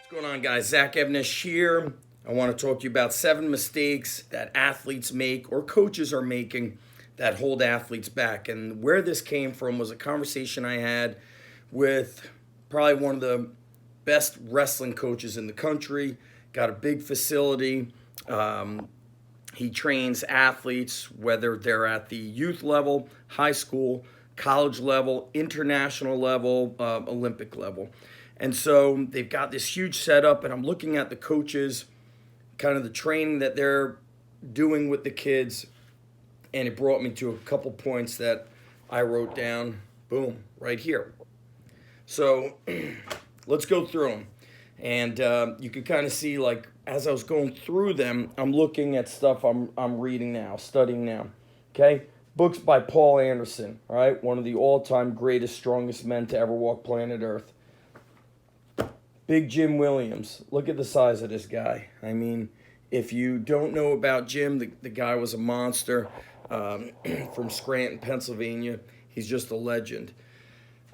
What's going on, guys? Zach Evnish here. I want to talk to you about 7 mistakes that athletes make or coaches are making that hold athletes back. And where this came from was a conversation I had with probably one of the best wrestling coaches in the country. Got a big facility. He trains athletes, whether they're at the youth level, high school, college level, international level, Olympic level. And so they've got this huge setup, and I'm looking at the coaches, kind of the training that they're doing with the kids, and it brought me to a couple points that I wrote down, boom, right here. So let's go through them. And you can kind of see, like, as I was going through them, I'm looking at stuff I'm reading now, studying now, okay? Books by Paul Anderson, all right? One of the all-time greatest, strongest men to ever walk planet Earth. Big Jim Williams. Look at the size of this guy. I mean, if you don't know about Jim, the guy was a monster from Scranton, Pennsylvania. He's just a legend.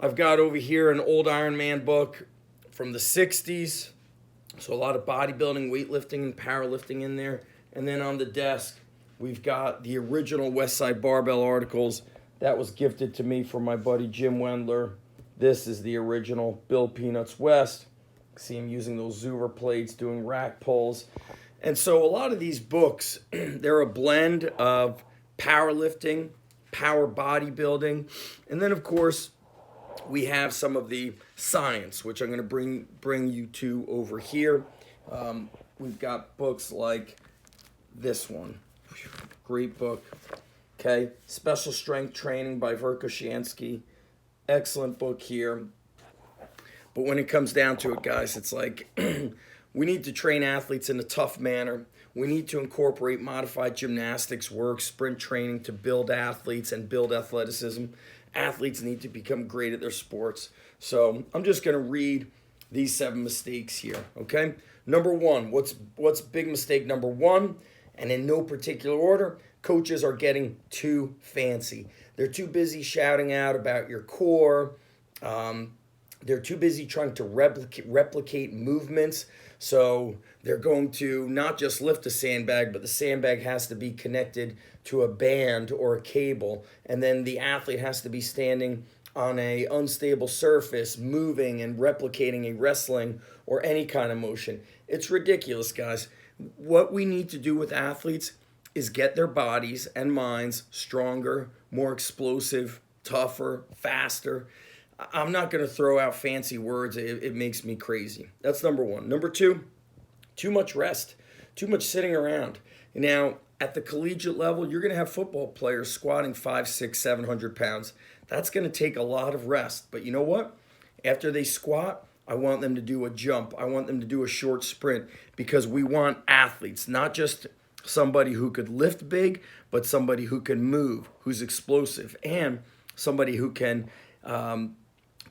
I've got over here an old Iron Man book from the 60s. So a lot of bodybuilding, weightlifting, and powerlifting in there. And then on the desk, we've got the original Westside Barbell articles. That was gifted to me from my buddy Jim Wendler. This is the original Bill Peanuts West. See him using those Zuber plates, doing rack pulls. And so a lot of these books, they're a blend of powerlifting, power bodybuilding, and then, of course, we have some of the science, which I'm going to bring you to over here. We've got books like this one. Great book. Okay, Special Strength Training by Verkhoshansky. Excellent book here. But when it comes down to it, guys, it's like we need to train athletes in a tough manner. We need to incorporate modified gymnastics work, sprint training to build athletes and build athleticism. Athletes need to become great at their sports. So I'm just going to read these 7 mistakes here, okay? Number 1, what's big mistake number 1? And in no particular order, coaches are getting too fancy. They're too busy shouting out about your core. They're too busy trying to replicate movements. So they're going to not just lift a sandbag, but the sandbag has to be connected to a band or a cable. And then the athlete has to be standing on an unstable surface, moving and replicating a wrestling or any kind of motion. It's ridiculous, guys. What we need to do with athletes is get their bodies and minds stronger, more explosive, tougher, faster. I'm not going to throw out fancy words. It makes me crazy. That's number 1. Number 2, too much rest, too much sitting around. Now, at the collegiate level, you're going to have football players squatting 500, 600, 700 pounds. That's going to take a lot of rest. But you know what? After they squat, I want them to do a jump. I want them to do a short sprint because we want athletes, not just somebody who could lift big, but somebody who can move, who's explosive, and somebody who can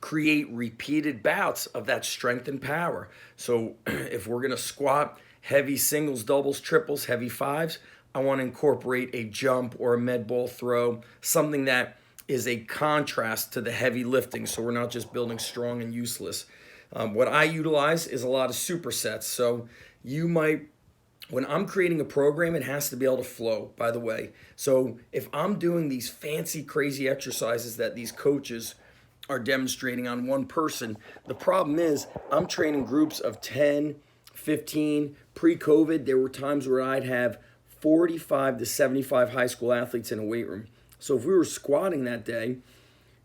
create repeated bouts of that strength and power. So if we're going to squat heavy singles, doubles, triples, heavy fives, I want to incorporate a jump or a med ball throw, something that is a contrast to the heavy lifting, so we're not just building strong and useless. What I utilize is a lot of supersets. So you might, when I'm creating a program, it has to be able to flow, by the way. So if I'm doing these fancy, crazy exercises that these coaches are demonstrating on one person, the problem is I'm training groups of 10, 15. Pre-COVID, there were times where I'd have 45 to 75 high school athletes in a weight room. So if we were squatting that day,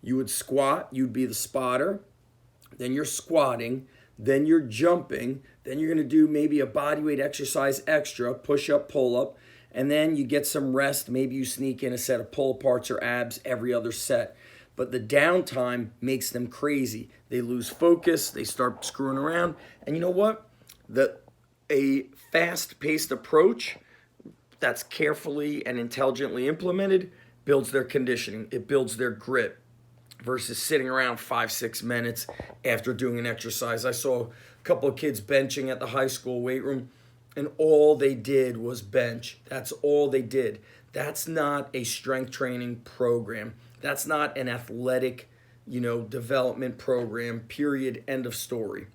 you would squat, you'd be the spotter, then you're squatting, then you're jumping, then you're going to do maybe a bodyweight exercise extra, push-up, pull-up, and then you get some rest. Maybe you sneak in a set of pull-aparts or abs every other set. But the downtime makes them crazy. They lose focus, they start screwing around, and you know what? A fast-paced approach that's carefully and intelligently implemented builds their conditioning. It builds their grit versus sitting around 5-6 minutes after doing an exercise. I saw a couple of kids benching at the high school weight room, and all they did was bench. That's all they did. That's not a strength training program. That's not an athletic, development program, period, end of story.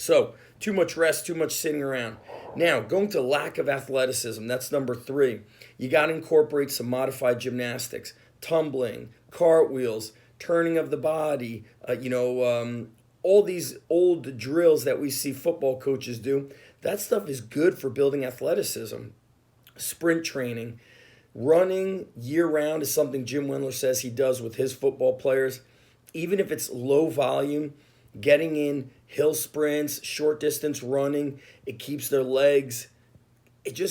So, too much rest, too much sitting around. Now, going to lack of athleticism, that's number three. You got to incorporate some modified gymnastics, tumbling, cartwheels, turning of the body, all these old drills that we see football coaches do. That stuff is good for building athleticism. Sprint training, running year round is something Jim Wendler says he does with his football players. Even if it's low volume, getting in hill sprints, short distance running, it just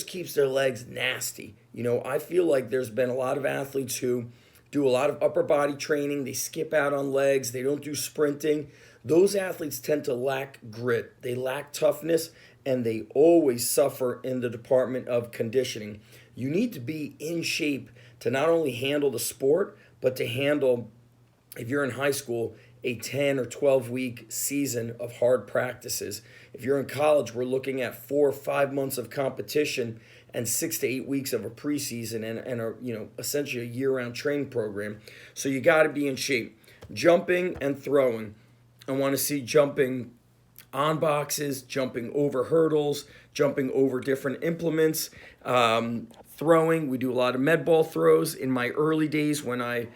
keeps their legs nasty. I feel like there's been a lot of athletes who do a lot of upper body training, they skip out on legs, they don't do sprinting. Those athletes tend to lack grit, they lack toughness, and they always suffer in the department of conditioning. You need to be in shape to not only handle the sport, but to handle, if you're in high school, a 10 or 12-week season of hard practices. If you're in college, we're looking at 4 or 5 months of competition and 6 to 8 weeks of a preseason and essentially a year-round training program. So you got to be in shape. Jumping and throwing. I want to see jumping on boxes, jumping over hurdles, jumping over different implements. Throwing, we do a lot of med ball throws. In my early days when I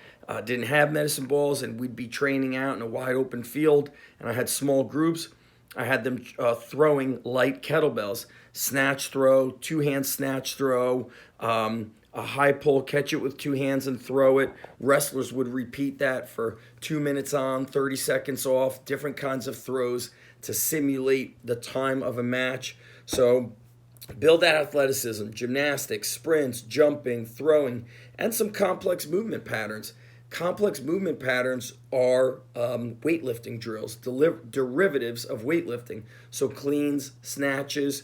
didn't have medicine balls and we'd be training out in a wide open field and I had small groups, I had them throwing light kettlebells, snatch throw, two-hand snatch throw, a high pull, catch it with two hands and throw it. Wrestlers would repeat that for 2 minutes on, 30 seconds off, different kinds of throws to simulate the time of a match. So build that athleticism, gymnastics, sprints, jumping, throwing, and some complex movement patterns. Complex movement patterns are weightlifting drills, derivatives of weightlifting. So cleans, snatches.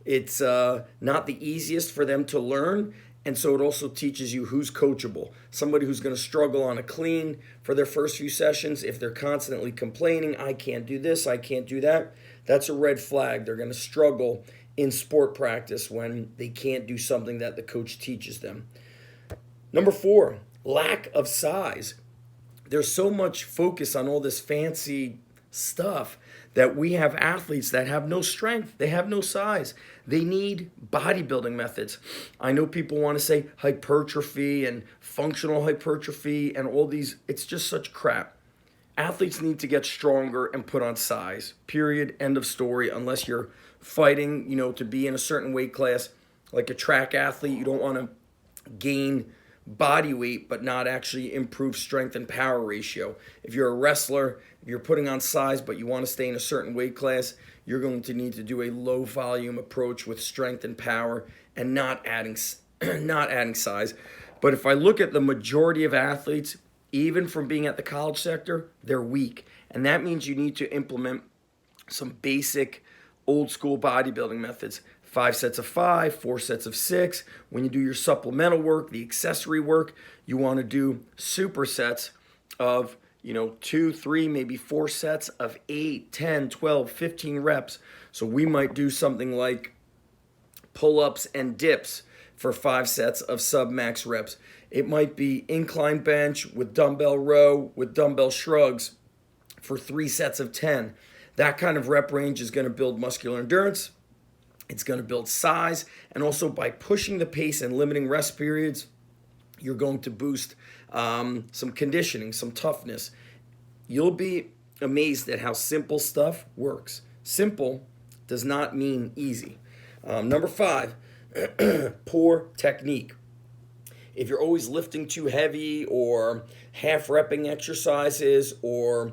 It's not the easiest for them to learn, and so it also teaches you who's coachable. Somebody who's going to struggle on a clean for their first few sessions, if they're constantly complaining, I can't do this, I can't do that, that's a red flag. They're going to struggle in sport practice when they can't do something that the coach teaches them. Number 4, lack of size. There's so much focus on all this fancy stuff that we have athletes that have no strength, they have no size. They need bodybuilding methods. I know people want to say hypertrophy and functional hypertrophy and all these, it's just such crap. Athletes need to get stronger and put on size. Period. End of story. Unless you're fighting, to be in a certain weight class, like a track athlete, you don't want to gain body weight but not actually improve strength and power ratio. If you're a wrestler, if you're putting on size but you want to stay in a certain weight class, you're going to need to do a low volume approach with strength and power and not adding size. But if I look at the majority of athletes, even from being at the college sector, they're weak. And that means you need to implement some basic old school bodybuilding methods. 5 sets of 5, 4 sets of 6. When you do your supplemental work, the accessory work, you want to do supersets of 2, 3, maybe 4 sets of 8, 10, 12, 15 reps. So we might do something like pull-ups and dips for 5 sets of sub-max reps. It might be incline bench with dumbbell row with dumbbell shrugs for 3 sets of 10. That kind of rep range is going to build muscular endurance. It's going to build size. And also by pushing the pace and limiting rest periods, you're going to boost some conditioning, some toughness. You'll be amazed at how simple stuff works. Simple does not mean easy. Number 5, poor technique. If you're always lifting too heavy or half repping exercises or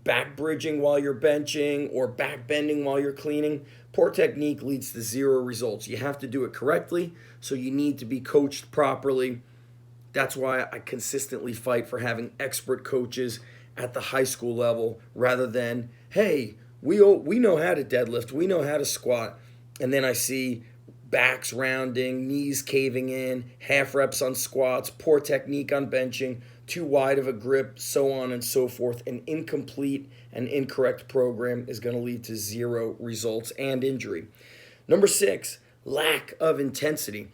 back bridging while you're benching or back bending while you're cleaning, poor technique leads to 0 results. You have to do it correctly, so you need to be coached properly. That's why I consistently fight for having expert coaches at the high school level rather than, hey, we know how to deadlift, we know how to squat, and then I see backs rounding, knees caving in, half reps on squats, poor technique on benching, too wide of a grip, so on and so forth. An incomplete and incorrect program is going to lead to 0 results and injury. Number 6, lack of intensity.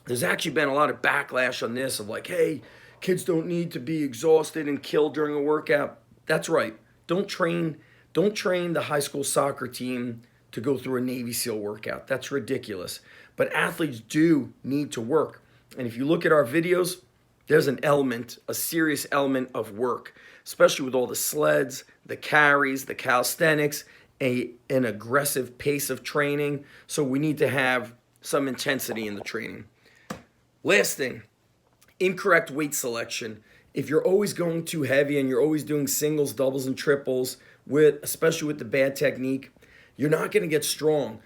There's actually been a lot of backlash on this of like, hey, kids don't need to be exhausted and killed during a workout. That's right. Don't train Don't train the high school soccer team to go through a Navy SEAL workout. That's ridiculous. But athletes do need to work. And if you look at our videos, there's an element, a serious element of work, especially with all the sleds, the carries, the calisthenics, an aggressive pace of training. So we need to have some intensity in the training. Last thing, incorrect weight selection. If you're always going too heavy and you're always doing singles, doubles, and triples, especially with the bad technique, you're not going to get strong.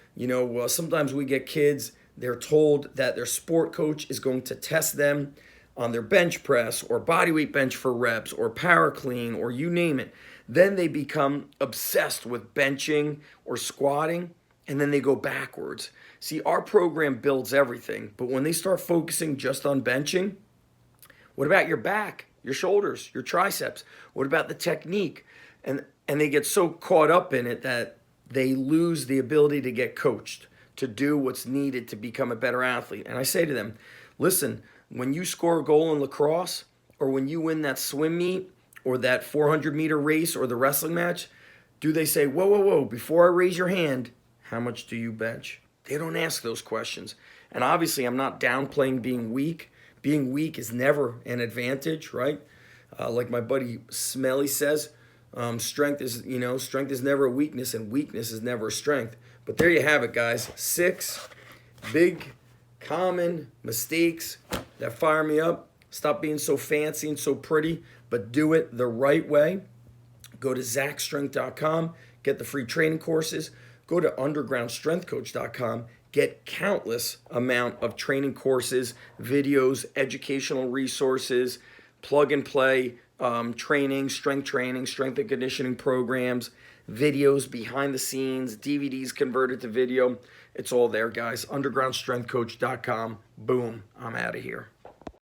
Sometimes we get kids, they're told that their sport coach is going to test them on their bench press or bodyweight bench for reps or power clean or you name it. Then they become obsessed with benching or squatting, and then they go backwards. See, our program builds everything, but when they start focusing just on benching, what about your back, your shoulders, your triceps? What about the technique? And they get so caught up in it that they lose the ability to get coached, to do what's needed to become a better athlete. And I say to them, listen, when you score a goal in lacrosse, or when you win that swim meet, or that 400-meter race, or the wrestling match, do they say, whoa, whoa, whoa, before I raise your hand, how much do you bench? They don't ask those questions. And obviously, I'm not downplaying being weak. Being weak is never an advantage, right? Like my buddy Smelly says, strength is never a weakness, and weakness is never a strength. But there you have it, guys. 6 big, common mistakes that fire me up. Stop being so fancy and so pretty, but do it the right way. Go to ZachStrength.com, get the free training courses. Go to UndergroundStrengthCoach.com, get countless amount of training courses, videos, educational resources, plug and play training, strength and conditioning programs, videos behind the scenes, DVDs converted to video. It's all there, guys. UndergroundStrengthCoach.com. Boom, I'm out of here.